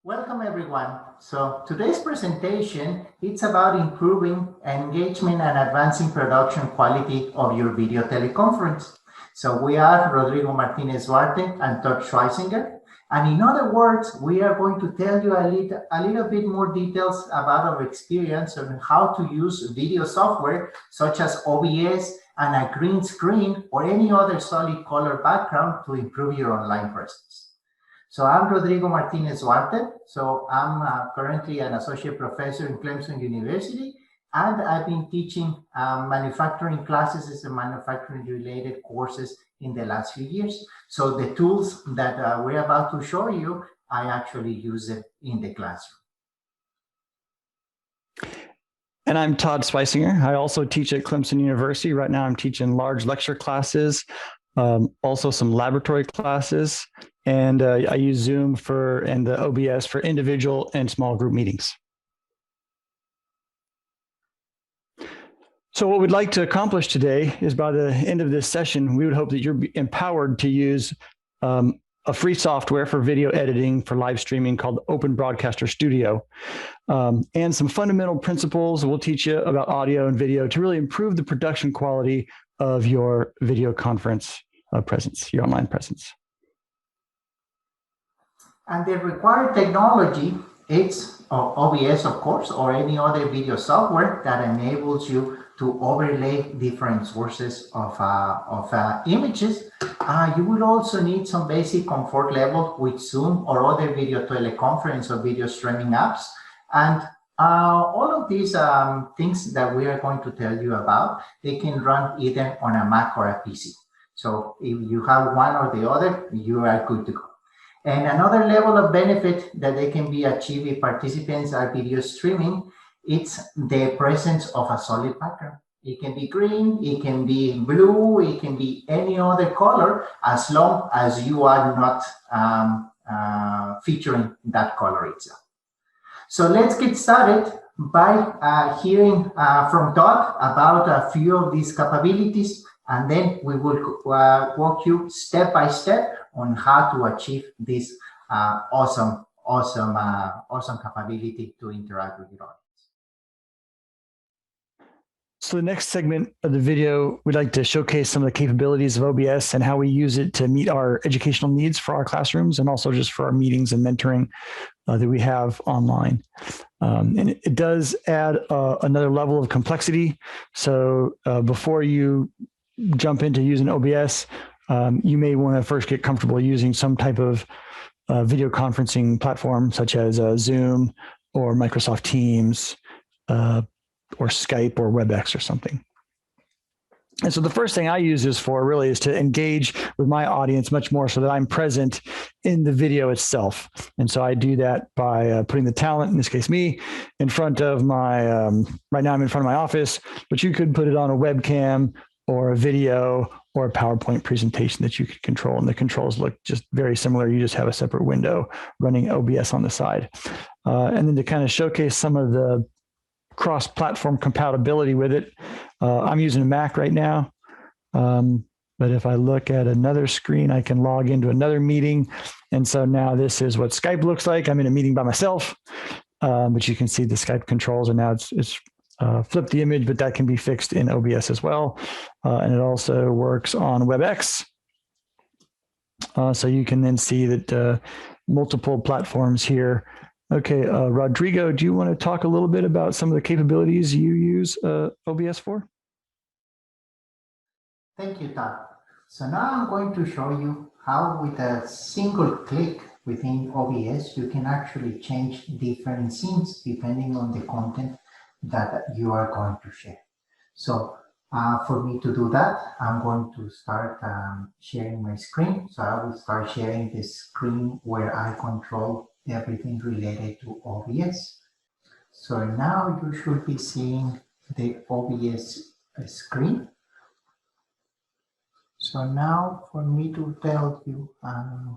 Welcome everyone. So today's presentation, it's about improving engagement and advancing production quality of your video teleconference. So we are Rodrigo Martinez Duarte and Todd Schweisinger. And in other words, we are going to tell you a little bit more details about our experience on how to use video software such as OBS and a green screen or any other solid color background to improve your online presence. So I'm Rodrigo Martinez Duarte. So I'm currently an associate professor in Clemson University, and I've been teaching manufacturing classes and manufacturing related courses in the last few years. So the tools that we're about to show you, I actually use it in the classroom. And I'm Todd Schweisinger. I also teach at Clemson University. Right now I'm teaching large lecture classes, also some laboratory classes. And I use Zoom and the OBS for individual and small group meetings. So what we'd like to accomplish today is by the end of this session, we would hope that you're empowered to use a free software for video editing for live streaming called Open Broadcaster Studio, and some fundamental principles we'll teach you about audio and video to really improve the production quality of your video conference presence, your online presence. And the required technology, it's OBS, of course, or any other video software that enables you to overlay different sources of images. You will also need some basic comfort level with Zoom or other video teleconference or video streaming apps. And all of these things that we are going to tell you about, they can run either on a Mac or a PC. So if you have one or the other, you are good to go. And another level of benefit that they can be achieved if participants are video streaming, it's the presence of a solid background. It can be green, it can be blue, it can be any other color, as long as you are not featuring that color itself. So let's get started by hearing from Todd about a few of these capabilities, and then we will walk you step by step on how to achieve this awesome capability to interact with your audience. So the next segment of the video, we'd like to showcase some of the capabilities of OBS and how we use it to meet our educational needs for our classrooms and also just for our meetings and mentoring that we have online. And it does add another level of complexity. So before you jump into using OBS, you may want to first get comfortable using some type of video conferencing platform such as Zoom or Microsoft Teams or Skype or Webex or something. And so the first thing I use this for really is to engage with my audience much more so that I'm present in the video itself. And so I do that by putting the talent, in this case me, in front of my, right now I'm in front of my office, but you could put it on a webcam or a video or a PowerPoint presentation that you could control. And the controls look just very similar. You just have a separate window running OBS on the side. And then to kind of showcase some of the cross-platform compatibility with it, I'm using a Mac right now. But if I look at another screen, I can log into another meeting. And so now this is what Skype looks like. I'm in a meeting by myself, but you can see the Skype controls, and now it's flip the image, but that can be fixed in OBS as well. And it also works on WebEx. So you can then see that multiple platforms here. Okay, Rodrigo, do you want to talk a little bit about some of the capabilities you use OBS for? Thank you, Todd. So now I'm going to show you how with a single click within OBS, you can actually change different scenes depending on the content that you are going to share. So for me to do that, I'm going to start sharing my screen. So I will start sharing the screen where I control everything related to OBS. So now you should be seeing the OBS screen. So now for me to tell you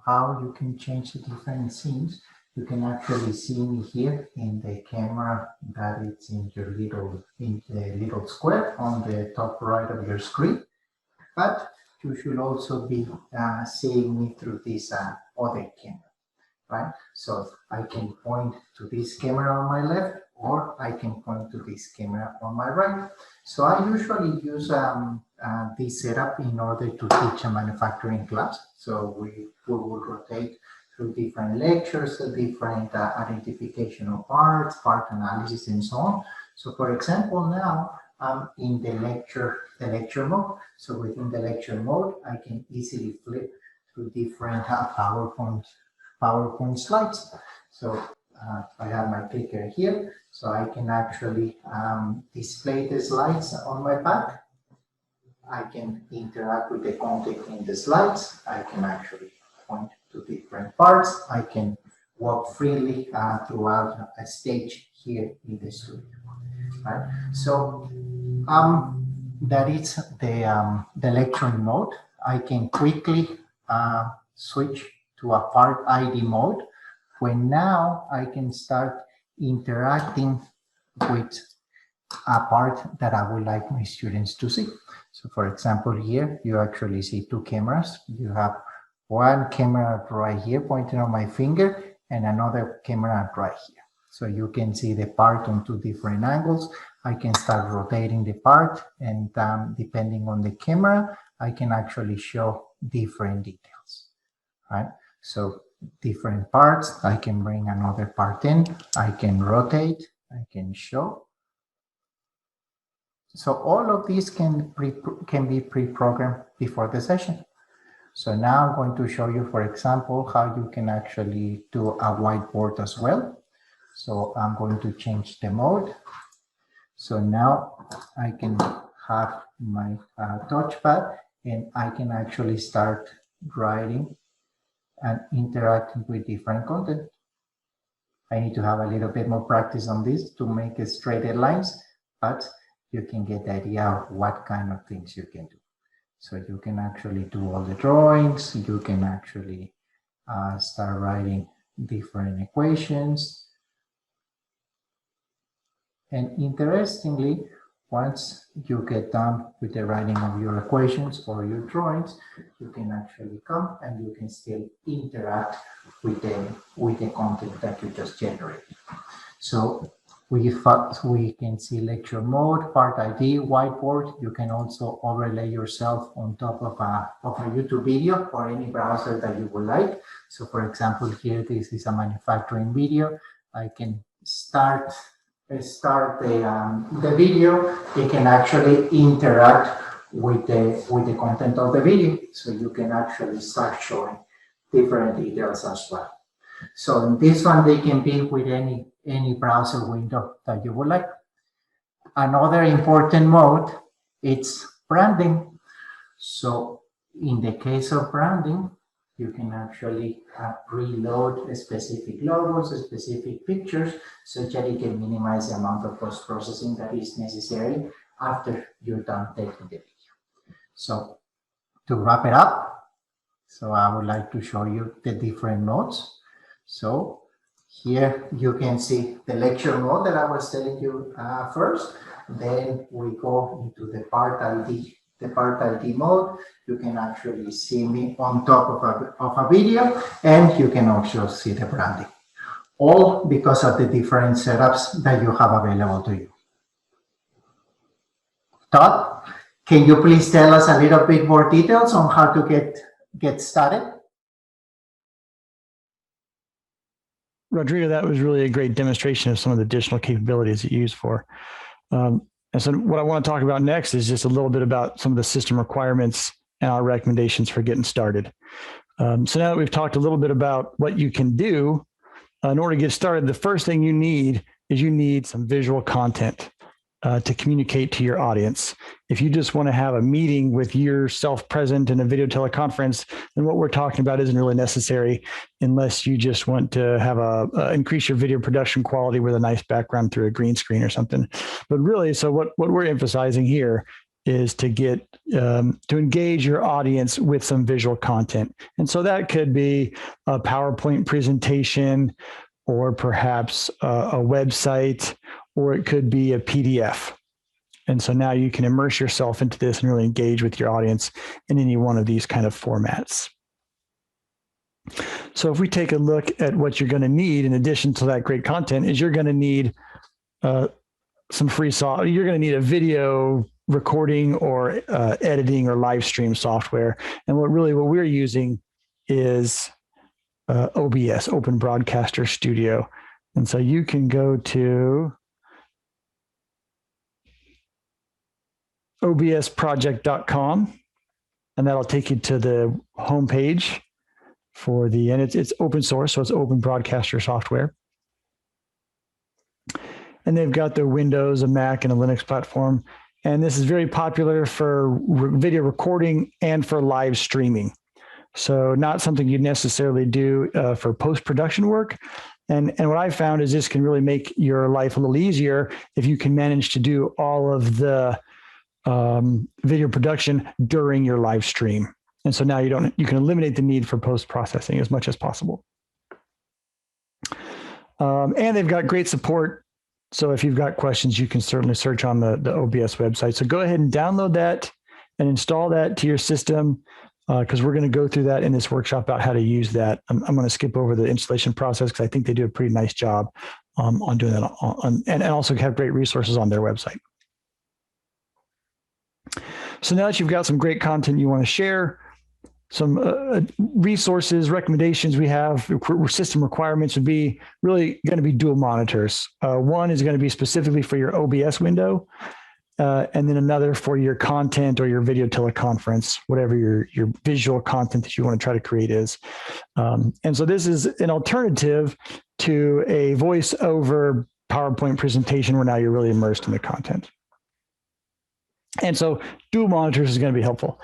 how you can change the different scenes, you can actually see me here in the camera that it's in your little square on the top right of your screen. But you should also be seeing me through this other camera. right? So I can point to this camera on my left, or I can point to this camera on my right. So I usually use this setup in order to teach a manufacturing class. So we will rotate through different lectures, different identification of parts, part analysis, and so on. So for example, now I'm in the lecture mode. So within the lecture mode, I can easily flip through different PowerPoint slides. So I have my clicker here, so I can actually display the slides on my pad. I can interact with the content in the slides. I can actually point to different parts. I can walk freely throughout a stage here in the studio. Right? So that is the lecturing mode. I can quickly switch to a part ID mode, when now I can start interacting with a part that I would like my students to see. So for example, here you actually see two cameras. You have one camera right here pointing on my finger and another camera right here. So you can see the part on two different angles. I can start rotating the part, and depending on the camera, I can actually show different details, right? So different parts, I can bring another part in, I can rotate, I can show. So all of these can be pre-programmed before the session. So now I'm going to show you, for example, how you can actually do a whiteboard as well. So I'm going to change the mode. So now I can have my touchpad, and I can actually start writing and interacting with different content. I need to have a little bit more practice on this to make it straight lines, but you can get the idea of what kind of things you can do. So you can actually do all the drawings. You can actually start writing different equations. And interestingly, once you get done with the writing of your equations or your drawings, you can actually come and you can still interact with the content that you just generated. So we can see lecture mode, part ID, whiteboard. You can also overlay yourself on top of a YouTube video or any browser that you would like. So for example, here, this is a manufacturing video. I can start the video. It can actually interact with the content of the video. So you can actually start showing different details as well. So in this one, they can be with any browser window that you would like. Another important mode, it's branding. So in the case of branding, you can actually preload specific logos, specific pictures, such that it can minimize the amount of post-processing that is necessary after you're done taking the video. So to wrap it up, so I would like to show you the different modes. So here you can see the lecture mode that I was telling you first. Then we go into the part ID. The part ID mode, you can actually see me on top of a video, and you can also see the branding. All because of the different setups that you have available to you. Todd, can you please tell us a little bit more details on how to get started? Rodrigo, that was really a great demonstration of some of the additional capabilities that you use for. And so what I want to talk about next is just a little bit about some of the system requirements and our recommendations for getting started. So now that we've talked a little bit about what you can do, in order to get started, the first thing you need is some visual content to communicate to your audience. If you just want to have a meeting with yourself present in a video teleconference, then what we're talking about isn't really necessary unless you just want to have increase your video production quality with a nice background through a green screen or something. But really, so what we're emphasizing here is to get to engage your audience with some visual content. And so that could be a PowerPoint presentation, or perhaps a website, or it could be a PDF. And so now you can immerse yourself into this and really engage with your audience in any one of these kind of formats. So if we take a look at what you're going to need in addition to that great content, is you're going to need some free software. You're going to need a video recording or editing or live stream software. And what we're using is OBS, Open Broadcaster Studio. And so you can go to obsproject.com, and that'll take you to the homepage for and it's open source, so it's Open Broadcaster software. And they've got their Windows, a Mac, and a Linux platform. And this is very popular for video recording and for live streaming. So not something you'd necessarily do for post-production work. And what I found is this can really make your life a little easier if you can manage to do all of the video production during your live stream. And so now you can eliminate the need for post-processing as much as possible. And they've got great support. So if you've got questions, you can certainly search on the OBS website. So go ahead and download that and install that to your system, because we're going to go through that in this workshop about how to use that. I'm going to skip over the installation process because I think they do a pretty nice job on doing that and also have great resources on their website. So now that you've got some great content you want to share, some resources, recommendations we have, system requirements would be really going to be dual monitors. One is going to be specifically for your OBS window, and then another for your content or your video teleconference, whatever your visual content that you want to try to create is. And so this is an alternative to a voice over PowerPoint presentation where now you're really immersed in the content. And so dual monitors is going to be helpful.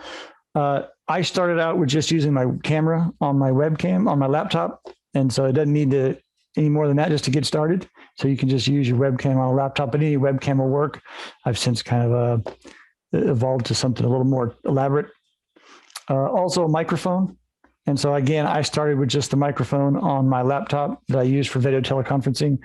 I started out with just using my camera on my webcam on my laptop. And so it doesn't need any more than that just to get started. So you can just use your webcam on a laptop, but any webcam will work. I've since kind of evolved to something a little more elaborate. Also a microphone. And so again, I started with just the microphone on my laptop that I use for video teleconferencing.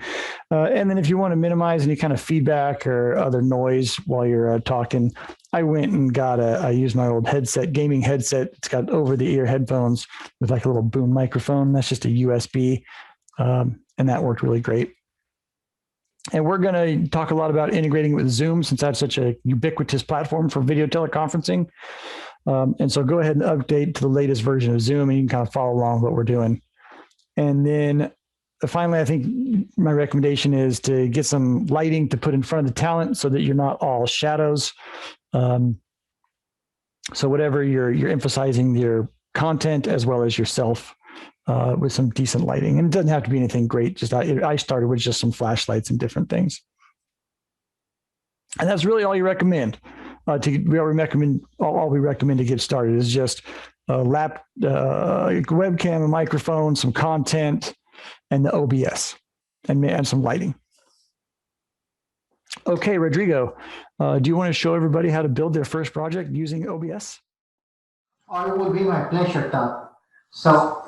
And then if you want to minimize any kind of feedback or other noise while you're talking, I went and I used my old headset, gaming headset. It's got over-the-ear headphones with like a little boom microphone. That's just a USB. And that worked really great. And we're going to talk a lot about integrating with Zoom since that's such a ubiquitous platform for video teleconferencing. And so go ahead and update to the latest version of Zoom and you can kind of follow along with what we're doing. And then finally, I think my recommendation is to get some lighting to put in front of the talent so that you're not all shadows. So whatever you're emphasizing your content as well as yourself with some decent lighting. And it doesn't have to be anything great. Just I started with just some flashlights and different things. And that's really all you recommend. All we recommend to get started is just a webcam, a microphone, some content, and the OBS, and some lighting. Okay, Rodrigo, do you want to show everybody how to build their first project using OBS? Oh, it will be my pleasure, Todd. So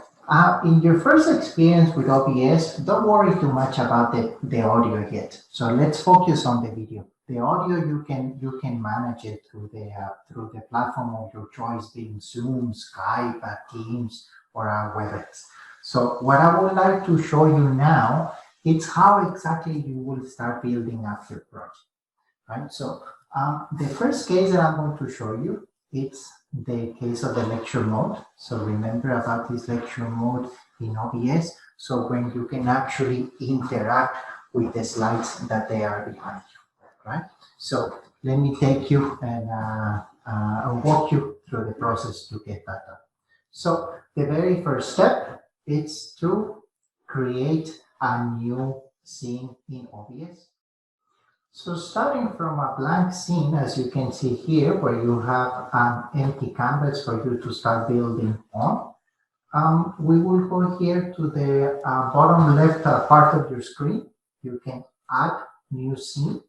in your first experience with OBS, don't worry too much about the audio yet. So let's focus on the video. The audio you can manage it through the platform of your choice, being Zoom, Skype, Teams, or Webex. So what I would like to show you now is how exactly you will start building up your project. Right. So the first case that I'm going to show you, it's the case of the lecture mode. So remember about this lecture mode in OBS. So when you can actually interact with the slides that they are behind you. Right. So let me take you and walk you through the process to get that done. So the very first step is to create a new scene in OBS. So starting from a blank scene, as you can see here, where you have an empty canvas for you to start building on, we will go here to the bottom left part of your screen. You can add new scene.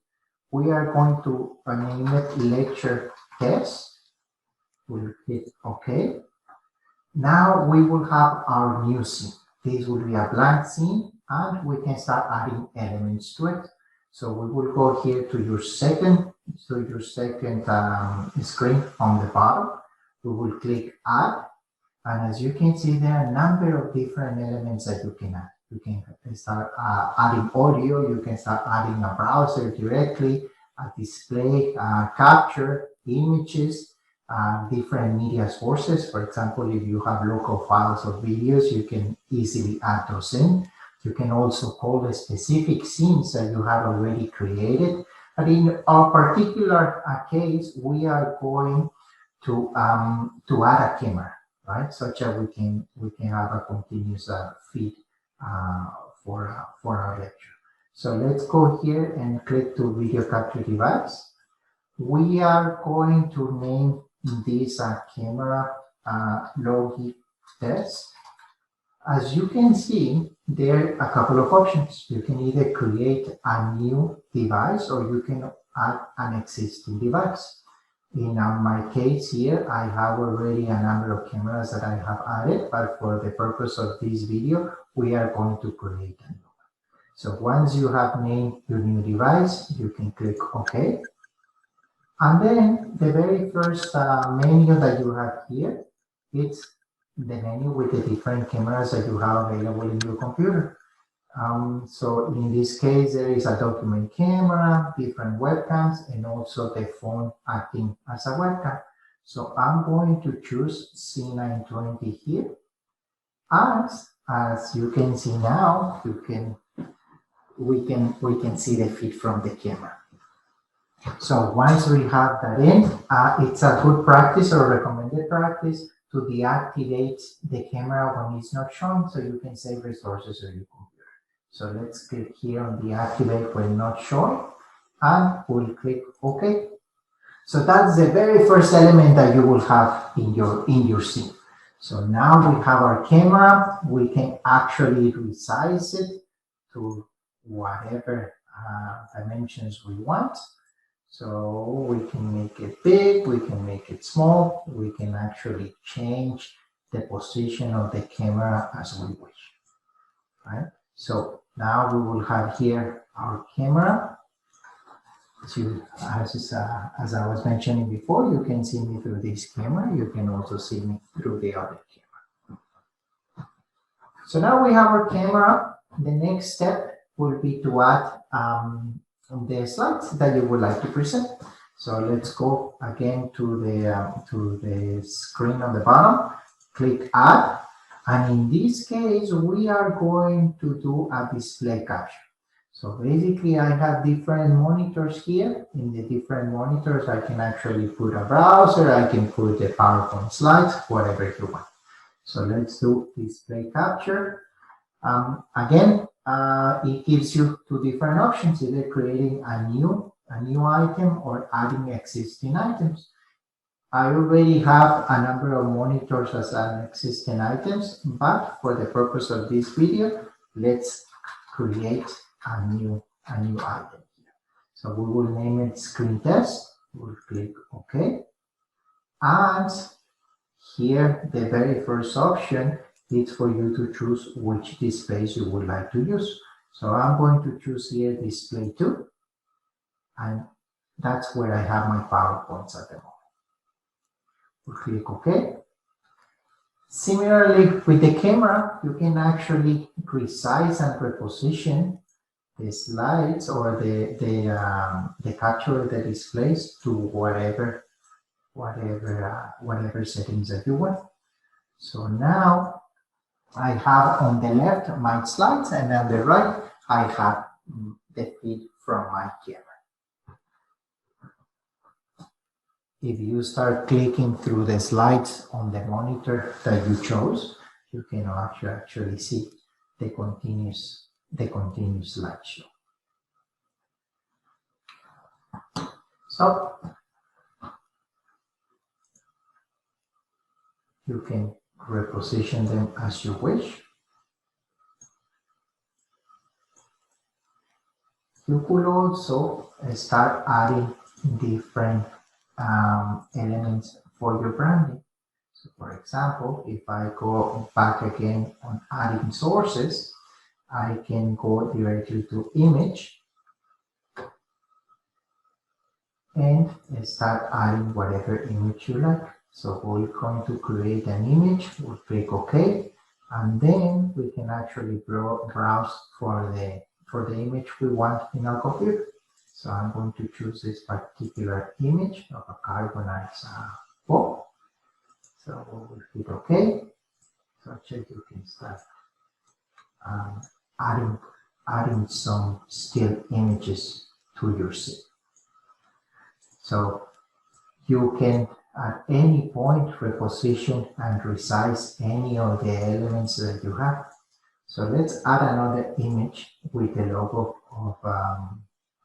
We are going to name it lecture test. We'll hit OK. Now we will have our new scene. This will be a blank scene, and we can start adding elements to it. So we will go here to your second screen on the bottom. We will click Add, And as you can see, there are a number of different elements that you can add. You can start adding audio, you can start adding a browser directly, a display, capture, images, different media sources. For example, if you have local files or videos, you can easily add those in. You can also call the specific scenes that you have already created. But in our particular case, we are going to add a camera, right? Such that we can have a continuous feed for our lecture. So let's go here and click to video capture device. We are going to name this camera logic test. As you can see, there are a couple of options. You can either create a new device or you can add an existing device. In my case here, I have already a number of cameras that I have added, but for the purpose of this video, we are going to create a new one. So once you have named your new device, you can click OK. And then the very first menu that you have here, it's the menu with the different cameras that you have available in your computer. So in this case, there is a document camera, different webcams, and also the phone acting as a webcam. So I'm going to choose C920 here. As you can see now, we can see the feed from the camera. So once we have that in, it's a good practice or recommended practice to deactivate the camera when it's not showing, so you can save resources on your computer. So let's click here on deactivate when not showing, and we'll click OK. So that's the very first element that you will have in your scene. So now we have our camera. We can actually resize it to whatever dimensions we want. So we can make it big, we can make it small, we can actually change the position of the camera as we wish, right? So now we will have here our camera. As I was mentioning before, you can see me through this camera. You can also see me through the other camera. So now we have our camera. The next step will be to add the slides that you would like to present. So let's go again to the screen on the bottom, click add, and in this case we are going to do a display capture. So basically I have different monitors here. In the different monitors I can actually put a browser, I can put the PowerPoint slides, whatever you want. So let's do display capture. Again, it gives you two different options, either creating a new item or adding existing items. I already have a number of monitors as an existing items, but for the purpose of this video, let's create a new item here. So we will name it screen test. We'll click OK. And here, the very first option is for you to choose which displays you would like to use. So I'm going to choose here display 2, and that's where I have my PowerPoints at the moment. We'll click OK. Similarly, with the camera, you can actually resize and reposition the slides or the capture of the displays to whatever settings that you want. So now I have on the left my slides, and on the right I have the feed from my camera. If you start clicking through the slides on the monitor that you chose, you can actually see the continuous slideshow. So you can reposition them as you wish. You could also start adding different elements for your branding. So for example, if I go back again on adding sources, I can go directly to image and start adding whatever image you like. So we're going to create an image, we'll click OK, and then we can actually browse for the image we want in our computer. So I'm going to choose this particular image of a carbonized ball. So we'll hit OK. So check, you can start adding some still images to your scene. So you can at any point reposition and resize any of the elements that you have. So let's add another image with the logo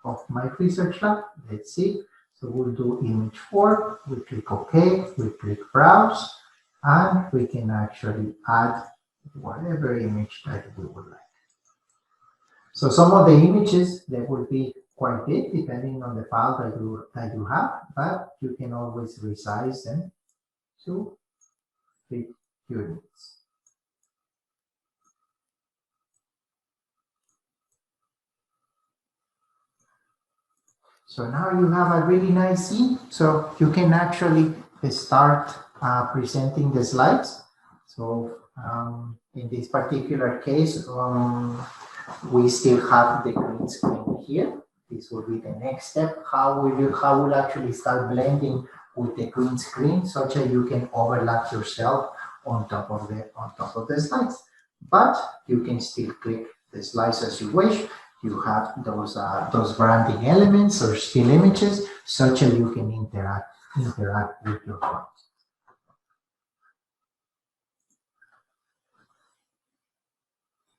of my research lab. Let's see. So we'll do image 4. We click OK. We click browse, and we can actually add whatever image that we would like. So some of the images, they will be quite big depending on the file that you have, but you can always resize them to fit your needs. So now you have a really nice scene, so you can actually start presenting the slides. So in this particular case, we still have the green screen here. This will be the next step. How will actually start blending with the green screen, such that you can overlap yourself on top of the slides. But you can still click the slides as you wish. You have those branding elements or still images, such that you can interact with your client.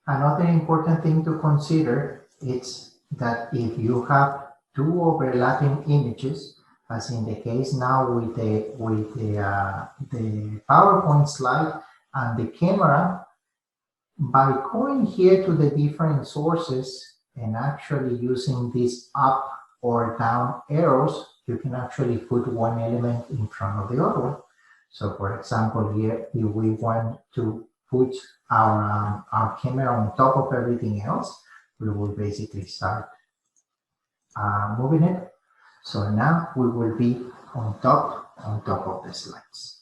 Another important thing to consider is that if you have two overlapping images, as in the case now with the PowerPoint slide and the camera, by going here to the different sources and actually using these up or down arrows, you can actually put one element in front of the other one. So for example, here, if we want to put our camera on top of everything else, we will basically start moving it. So now we will be on top of the slides.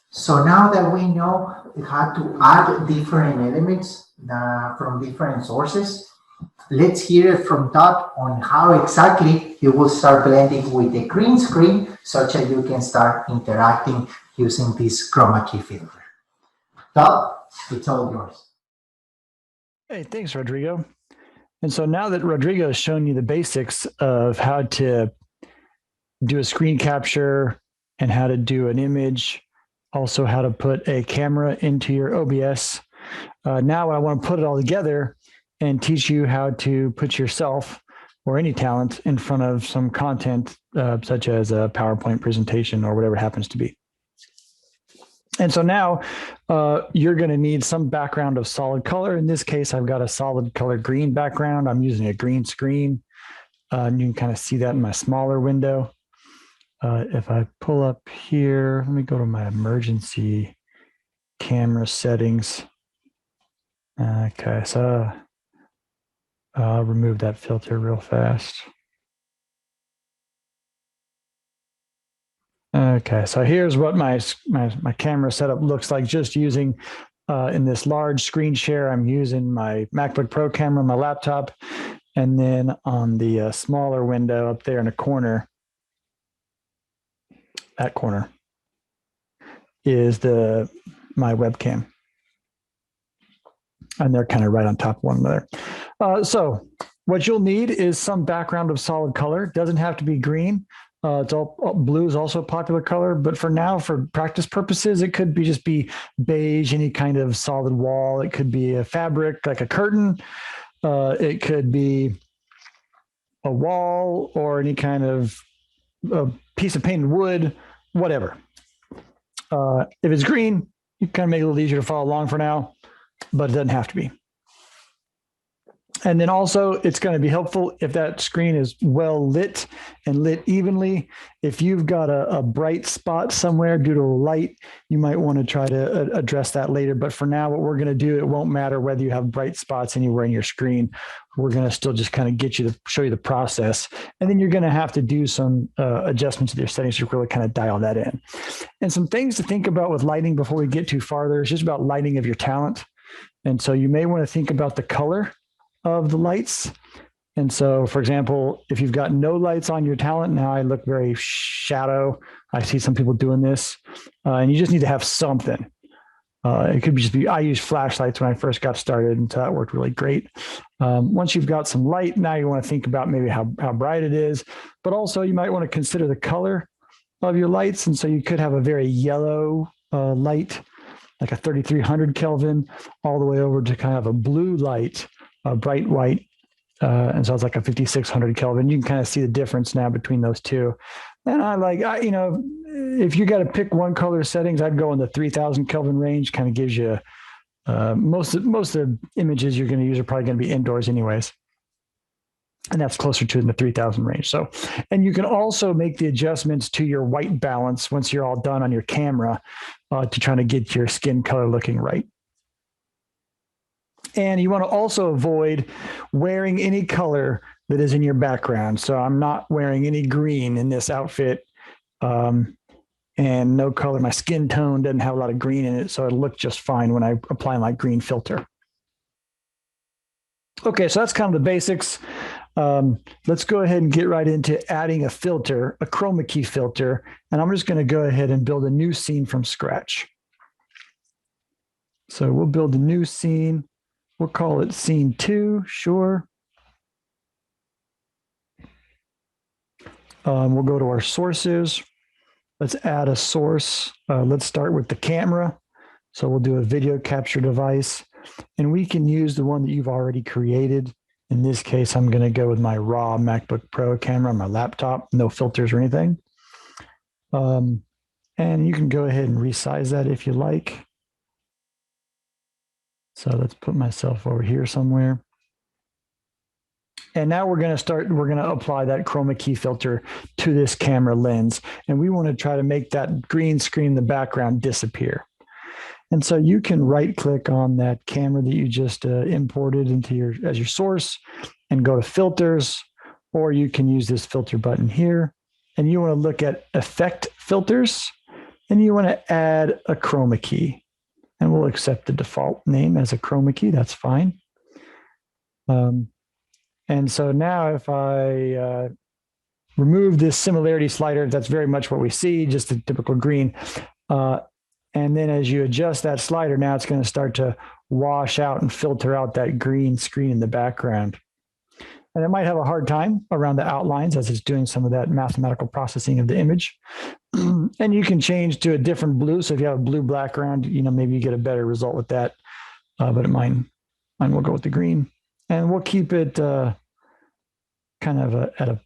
So now that we know how to add different elements from different sources, let's hear it from Todd on how exactly you will start blending with the green screen, such that you can start interacting using this chroma key filter. Todd, it's all yours. Hey, thanks, Rodrigo. And so now that Rodrigo has shown you the basics of how to do a screen capture and how to do an image, also how to put a camera into your OBS, now I want to put it all together and teach you how to put yourself or any talent in front of some content, such as a PowerPoint presentation or whatever it happens to be. And so now you're going to need some background of solid color. In this case, I've got a solid color green background. I'm using a green screen. And you can kind of see that in my smaller window. If I pull up here, let me go to my emergency camera settings. Okay, so I'll remove that filter real fast. Okay, so here's what my camera setup looks like, just using in this large screen share. I'm using my MacBook Pro camera on my laptop, and then on the smaller window up there in the corner, that corner is my webcam, and they're kind of right on top of one another. So what you'll need is some background of solid color. It doesn't have to be green. Blue is also a popular color, but for now, for practice purposes, it could just be beige, any kind of solid wall. It could be a fabric, like a curtain. It could be a wall or any kind of a piece of painted wood, whatever. If it's green, you kind of make it a little easier to follow along for now, but it doesn't have to be. And then also it's going to be helpful if that screen is well lit and lit evenly. If you've got a bright spot somewhere due to a light, you might want to try to address that later. But for now, what we're going to do, it won't matter whether you have bright spots anywhere in your screen. We're going to still just kind of get you to show you the process. And then you're going to have to do some adjustments to your settings to really kind of dial that in. And some things to think about with lighting before we get too farther is just about lighting of your talent. And so you may want to think about the color of the lights. And so, for example, if you've got no lights on your talent, now I look very shadow. I see some people doing this, and you just need to have something. It could just be, I used flashlights when I first got started, and so that worked really great. Once you've got some light, now you want to think about maybe how bright it is, but also you might want to consider the color of your lights. And so you could have a very yellow light, like a 3300 Kelvin, all the way over to kind of a blue light, a bright white. And so it's like a 5600 Kelvin. You can kind of see the difference now between those two. And if you got to pick one color settings, I'd go in the 3000 Kelvin range. Kind of gives you most of the images you're going to use are probably going to be indoors anyways. And that's closer to in the 3000 range. So, and you can also make the adjustments to your white balance once you're all done on your camera to try to get your skin color looking right. And you want to also avoid wearing any color that is in your background. So I'm not wearing any green in this outfit and no color. My skin tone doesn't have a lot of green in it, so it'll look just fine when I apply my green filter. Okay, so that's kind of the basics. Let's go ahead and get right into adding a filter, a chroma key filter. And I'm just going to go ahead and build a new scene from scratch. So we'll build a new scene. We'll call it scene 2, sure. We'll go to our sources. Let's add a source. Let's start with the camera. So we'll do a video capture device. And we can use the one that you've already created. In this case, I'm going to go with my raw MacBook Pro camera on my laptop, no filters or anything. And you can go ahead and resize that if you like. So let's put myself over here somewhere. And now we're going to apply that chroma key filter to this camera lens. And we want to try to make that green screen in the background disappear. And so you can right click on that camera that you just imported into as your source and go to filters, or you can use this filter button here. And you want to look at effect filters and you want to add a chroma key. And we'll accept the default name as a chroma key. That's fine. And so now if I remove this similarity slider, that's very much what we see, just a typical green. And then as you adjust that slider, now it's going to start to wash out and filter out that green screen in the background. And it might have a hard time around the outlines as it's doing some of that mathematical processing of the image. And you can change to a different blue. So if you have a blue background, maybe you get a better result with that. But mine will go with the green. And we'll keep it kind of at a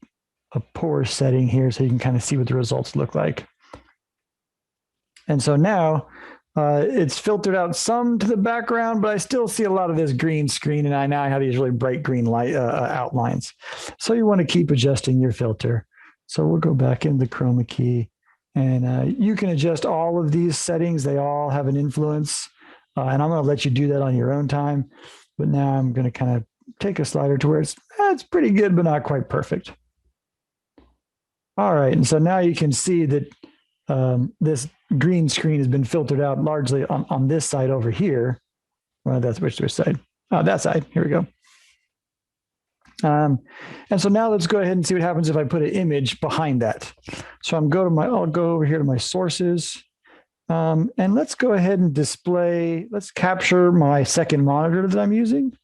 poor setting here so you can kind of see what the results look like. And so now it's filtered out some to the background, but I still see a lot of this green screen, and I now have these really bright green light outlines. So you want to keep adjusting your filter. So we'll go back into the chroma key, and you can adjust all of these settings. They all have an influence, and I'm going to let you do that on your own time. But now I'm going to kind of take a slider to where it's pretty good, but not quite perfect. All right, and so now you can see that this green screen has been filtered out largely on this side over here. Well, that's which side? Oh, that side. Here we go. And so now let's go ahead and see what happens if I put an image behind that. So I'll go over here to my sources. And let's go ahead and let's capture my second monitor that I'm using.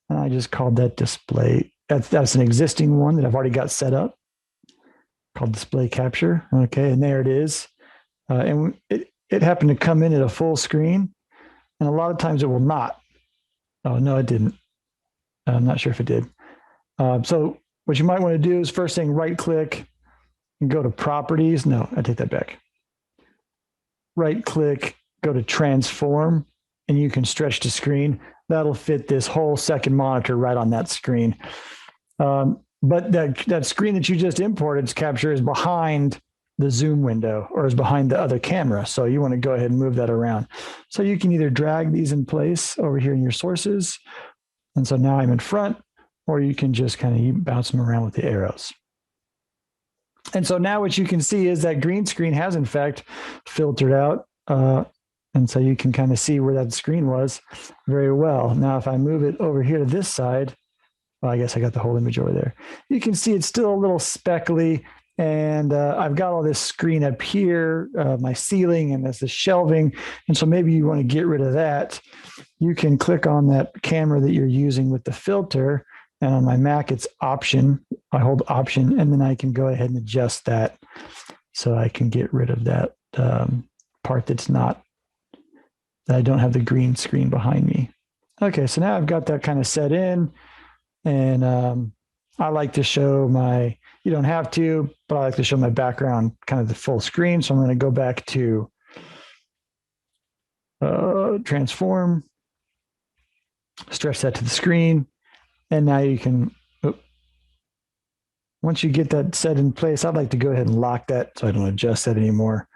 And I just called that display. That's an existing one that I've already got set up, called display capture. Okay, and there it is. And it happened to come in at a full screen. And a lot of times it will not. Oh, no, it didn't. I'm not sure if it did. So what you might want to do is first thing, right click and go to properties. No, I take that back. Right click, go to transform, and you can stretch the screen. That'll fit this whole second monitor right on that screen. But that screen that you just imported's capture is behind the zoom window or is behind the other camera. So you want to go ahead and move that around. So you can either drag these in place over here in your sources. And so now I'm in front, or you can just kind of bounce them around with the arrows. And so now what you can see is that green screen has in fact filtered out. And so you can kind of see where that screen was very well. Now, if I move it over here to this side, well, I guess I got the whole image over there. You can see it's still a little speckly, and I've got all this screen up here, my ceiling, and there's the shelving. And so maybe you want to get rid of that. You can click on that camera that you're using with the filter. And on my Mac, it's Option. I hold Option, and then I can go ahead and adjust that so I can get rid of that part that I don't have the green screen behind me. Okay, so now I've got that kind of set in, and I like to show you don't have to, but I like to show my background kind of the full screen. So I'm going to go back to transform, stretch that to the screen. And now you can, once you get that set in place, I'd like to go ahead and lock that so I don't adjust that anymore.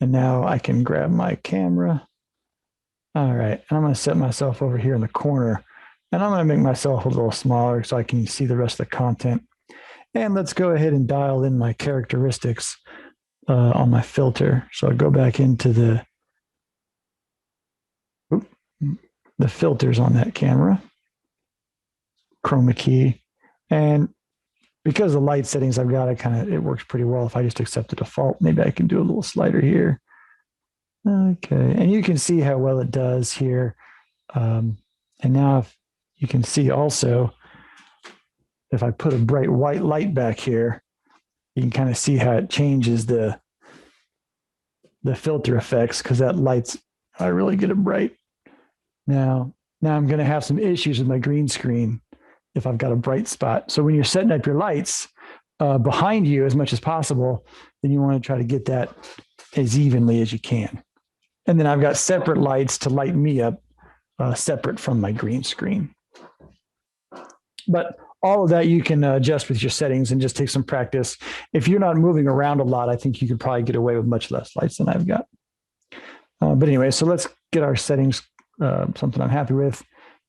And now I can grab my camera. All right, and I'm going to set myself over here in the corner, and I'm going to make myself a little smaller so I can see the rest of the content. And let's go ahead and dial in my characteristics on my filter. So I go back into the filters on that camera, chroma key, and because the light settings I've got, it works pretty well. If I just accept the default, maybe I can do a little slider here. Okay, and you can see how well it does here. And now if you can see also, if I put a bright white light back here, you can kind of see how it changes the filter effects, because that light's, I really get it bright. Now I'm going to have some issues with my green screen if I've got a bright spot. So when you're setting up your lights behind you as much as possible, then you want to try to get that as evenly as you can. And then I've got separate lights to light me up separate from my green screen. But all of that you can adjust with your settings and just take some practice. If you're not moving around a lot, I think you could probably get away with much less lights than I've got. But anyway, so let's get our settings, something I'm happy with.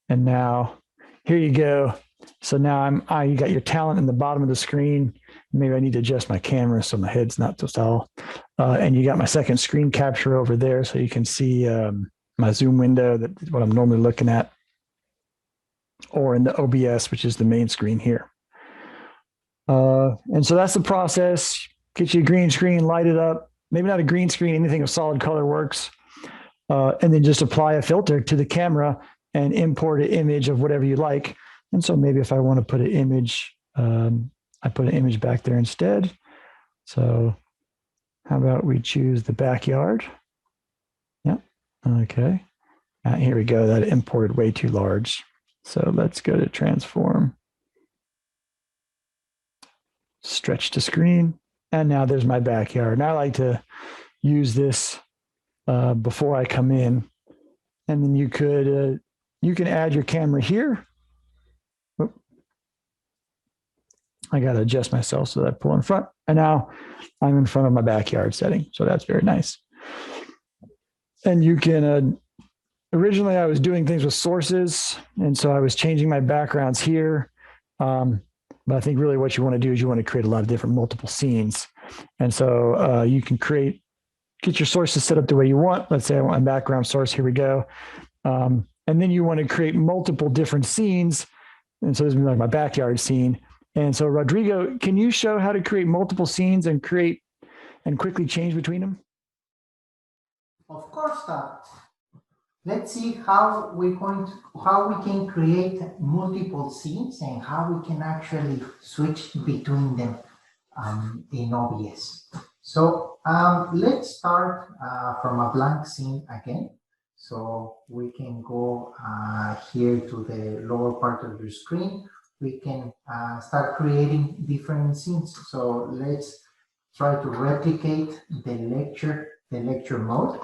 And now here you go. So now you got your talent in the bottom of the screen. Maybe I need to adjust my camera so my head's not so tall. And you got my second screen capture over there, so you can see my zoom window, that's what I'm normally looking at, or in the OBS, which is the main screen here. And so that's the process. Get you a green screen, light it up. Maybe not a green screen, anything of solid color works. And then just apply a filter to the camera and import an image of whatever you like. And so maybe if I want to put an image, I put an image back there instead. So how about we choose the backyard? Yep. Okay. Here we go. That imported way too large. So let's go to transform. Stretch to screen. And now there's my backyard. Now I like to use this before I come in. And then you can add your camera here. I got to adjust myself so that I pull in front. And now I'm in front of my backyard setting. So that's very nice. And you can, originally I was doing things with sources. And so I was changing my backgrounds here. But I think really what you want to do is you want to create a lot of different multiple scenes. And so you can get your sources set up the way you want. Let's say I want a background source. Here we go. And then you want to create multiple different scenes. And so this is like my backyard scene. And so Rodrigo, can you show how to create multiple scenes and quickly change between them? Of course, let's see how we can create multiple scenes and how we can actually switch between them in OBS. So let's start from a blank scene again. So we can go here to the lower part of your screen. We can start creating different scenes. So let's try to replicate the lecture mode.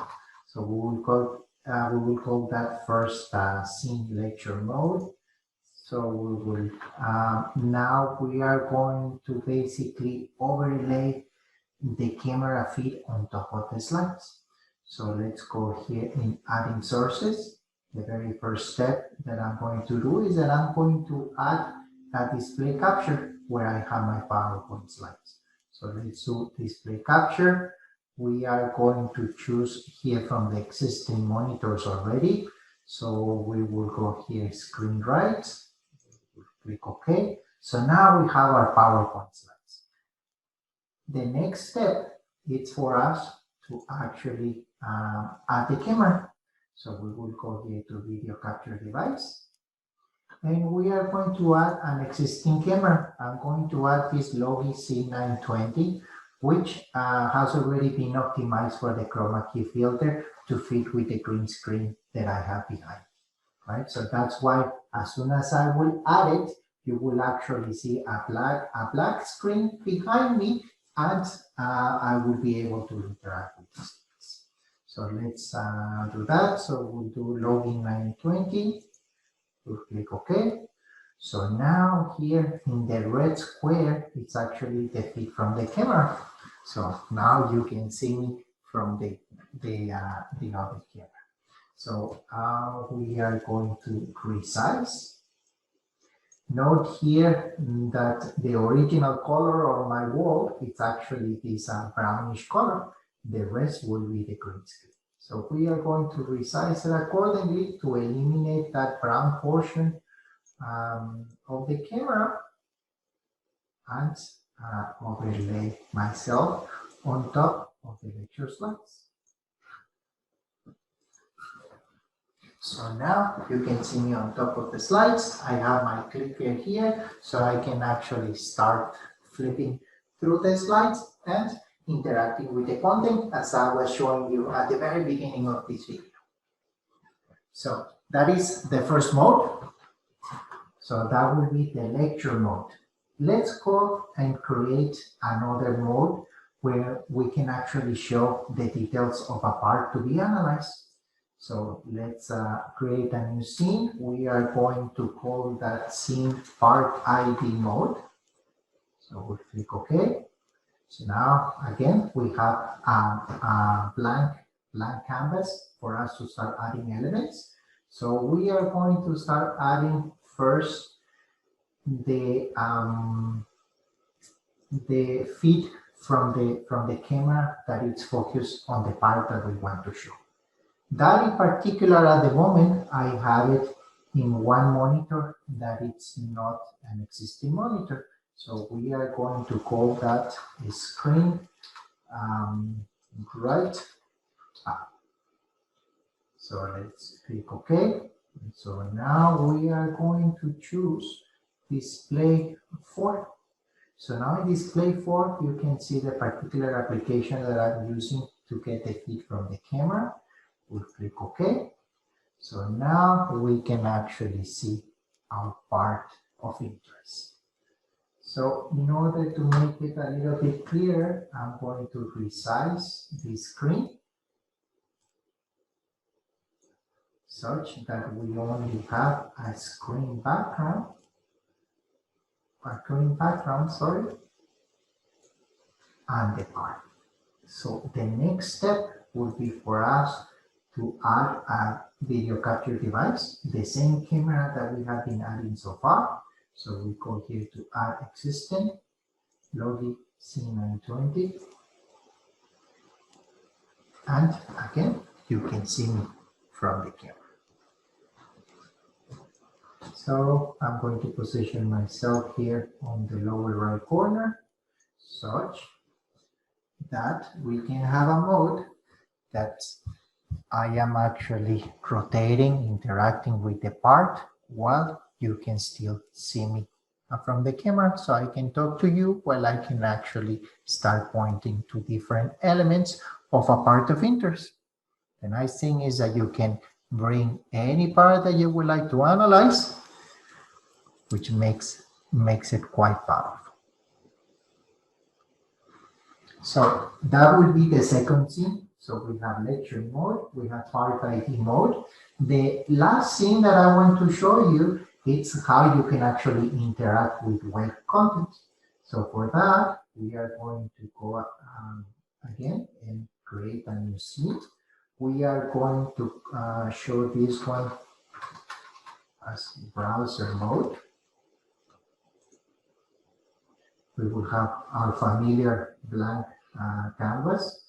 So we will We will call that first scene lecture mode. So we will, now we are going to basically overlay the camera feed on top of the slides. So let's go here in adding sources. The very first step that I'm going to do is that I'm going to add a display capture where I have my PowerPoint slides. So let's do display capture. We are going to choose here from the existing monitors already. So we will go here, screen right, click OK. So now we have our PowerPoint slides. The next step is for us to actually add the camera. So we will go here to video capture device. And we are going to add an existing camera. I'm going to add this Logi C920, which has already been optimized for the chroma key filter to fit with the green screen that I have behind, right? So that's why as soon as I will add it, you will actually see a black screen behind me, and I will be able to interact with this. So let's do that. So we'll do login 920. We'll click OK. So now here in the red square, it's actually the feed from the camera. So now you can see me from the other camera. So we are going to resize. Note here that the original color on my wall, it's actually this brownish color. The rest will be the green screen. So we are going to resize it accordingly to eliminate that brown portion of the camera and overlay myself on top of the lecture slides. So now you can see me on top of the slides. I have my clicker here, so I can actually start flipping through the slides and interacting with the content as I was showing you at the very beginning of this video. So that is the first mode. So that will be the lecture mode. Let's go and create another mode where we can actually show the details of a part to be analyzed. So let's create a new scene. We are going to call that scene part ID mode. So we'll click OK. So now again, we have a blank canvas for us to start adding elements. So we are going to start adding first the feed from the camera that is focused on the part that we want to show. That in particular, at the moment, I have it in one monitor that it's not an existing monitor. So we are going to call that a screen right up. So let's click OK. So now we are going to choose display 4. So now in display 4, you can see the particular application that I'm using to get the feed from the camera. We'll click OK. So now we can actually see our part of interest. So in order to make it a little bit clearer, I'm going to resize the screen such that we only have a screen background, and the part. So the next step would be for us to add a video capture device, the same camera that we have been adding so far. So we go here to add existing, Logi C920. And again, you can see me from the camera. So I'm going to position myself here on the lower right corner, such that we can have a mode that I am actually rotating, interacting with the part while you can still see me from the camera. So I can talk to you while I can actually start pointing to different elements of a part of interest. The nice thing is that you can bring any part that you would like to analyze, which makes it quite powerful. So that will be the second scene. So we have lecture mode, we have part ID mode. The last thing that I want to show you is how you can actually interact with web content. So for that, we are going to go again and create a new sheet. We are going to show this one as browser mode. We will have our familiar blank canvas.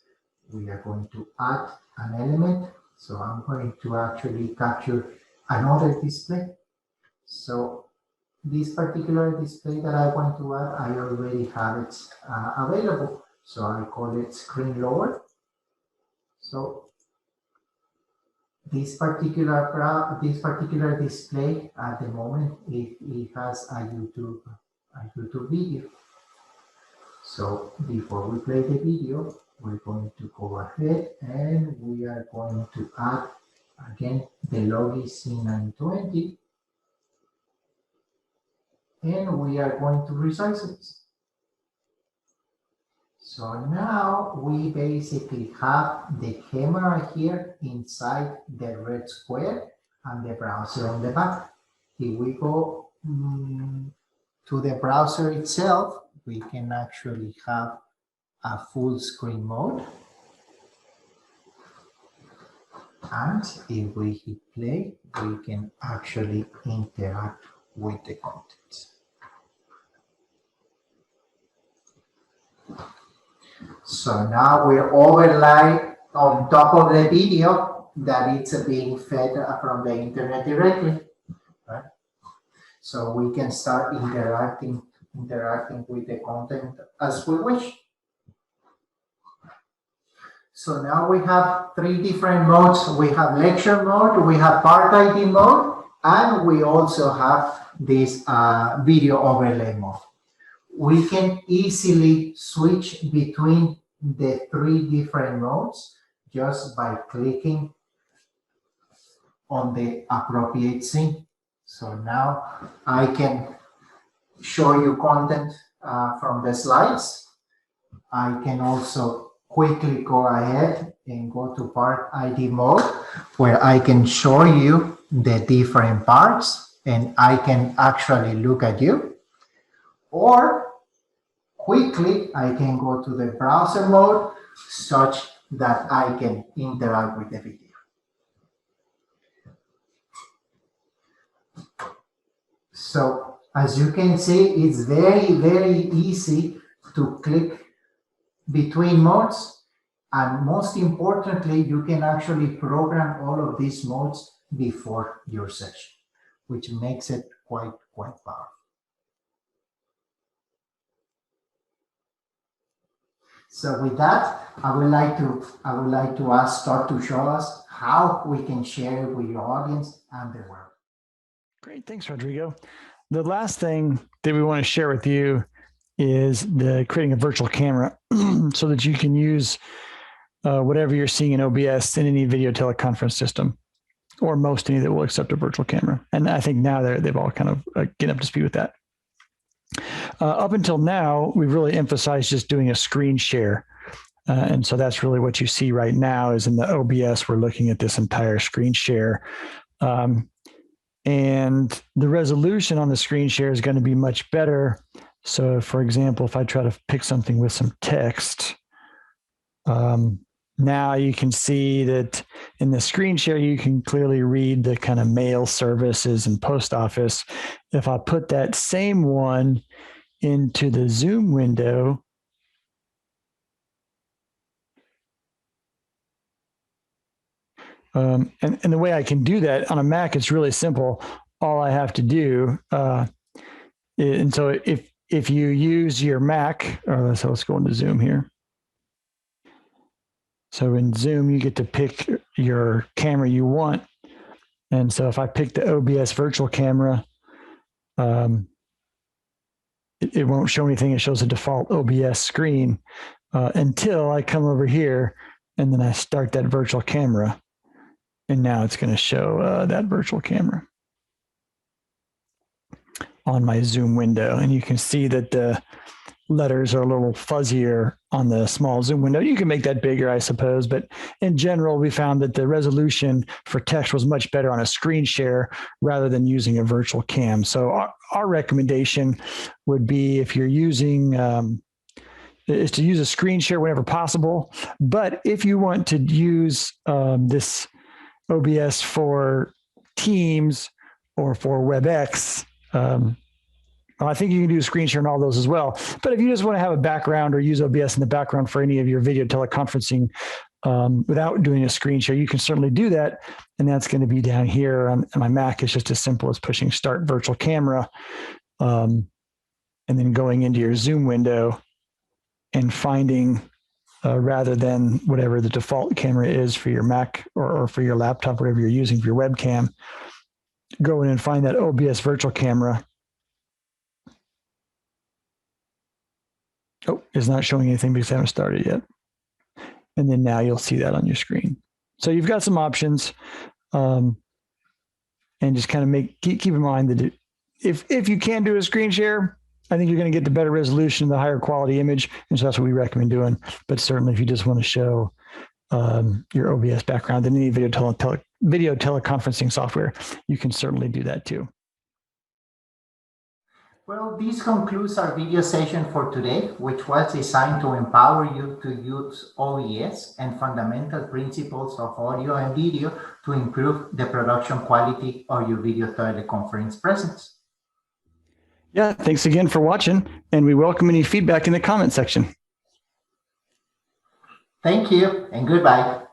We are going to add an element. So I'm going to actually capture another display. So this particular display that I want to add, I already have it available. So I call it screen lower. So this particular display at the moment, it has a YouTube video. So before we play the video, we're going to go ahead and we are going to add again the login C920, and we are going to resize it. So now we basically have the camera here inside the red square and the browser on the back. If we go to the browser itself, we can actually have a full screen mode. And if we hit play, we can actually interact with the content. So now we're overlaying on top of the video that it's being fed from the internet directly, right? So we can start interacting with the content as we wish. So now we have three different modes. We have lecture mode, we have part ID mode, and we also have this video overlay mode. We can easily switch between the three different modes just by clicking on the appropriate scene. So now I can show you content from the slides. I can also quickly go ahead and go to part ID mode, where I can show you the different parts and I can actually look at you. Or quickly, I can go to the browser mode such that I can interact with the video. So as you can see, it's very, very easy to click between modes. And most importantly, you can actually program all of these modes before your session, which makes it quite powerful. So with that, I would like to ask Todd to show us how we can share it with your audience and the world. Great, thanks, Rodrigo. The last thing that we want to share with you is creating a virtual camera so that you can use whatever you're seeing in OBS in any video teleconference system, or most any that will accept a virtual camera. And I think now they've all kind of getting up to speed with that. Up until now, we've really emphasized just doing a screen share. And so that's really what you see right now is in the OBS, we're looking at this entire screen share. And the resolution on the screen share is going to be much better. So for example, if I try to pick something with some text, now you can see that in the screen share, you can clearly read the kind of mail services and post office. If I put that same one into the Zoom window, and the way I can do that on a Mac, it's really simple. All I have to do, and so if you use your Mac, so let's go into Zoom here. So in Zoom, you get to pick your camera you want. And so if I pick the OBS virtual camera, it won't show anything. It shows a default OBS screen until I come over here and then I start that virtual camera. And now it's going to show that virtual camera on my Zoom window. And you can see that the letters are a little fuzzier on the small Zoom window. You can make that bigger, I suppose, but in general, we found that the resolution for text was much better on a screen share rather than using a virtual cam. So our recommendation would be, if you're using, is to use a screen share whenever possible. But if you want to use this OBS for Teams or for Webex, I think you can do a screen share on all those as well. But if you just want to have a background or use OBS in the background for any of your video teleconferencing without doing a screen share, you can certainly do that. And that's going to be down here on my Mac. It's just as simple as pushing Start Virtual Camera and then going into your Zoom window and finding, rather than whatever the default camera is for your Mac or for your laptop, whatever you're using for your webcam, go in and find that OBS virtual camera. Oh, it's not showing anything because I haven't started yet. And then now you'll see that on your screen. So you've got some options, and just kind of keep in mind that if you can do a screen share, I think you're going to get the better resolution, the higher quality image. And so that's what we recommend doing. But certainly if you just want to show your OBS background in any video teleconferencing software, you can certainly do that too. Well, this concludes our video session for today, which was designed to empower you to use OBS and fundamental principles of audio and video to improve the production quality of your video teleconference presence. Yeah, thanks again for watching, and we welcome any feedback in the comment section. Thank you, and goodbye.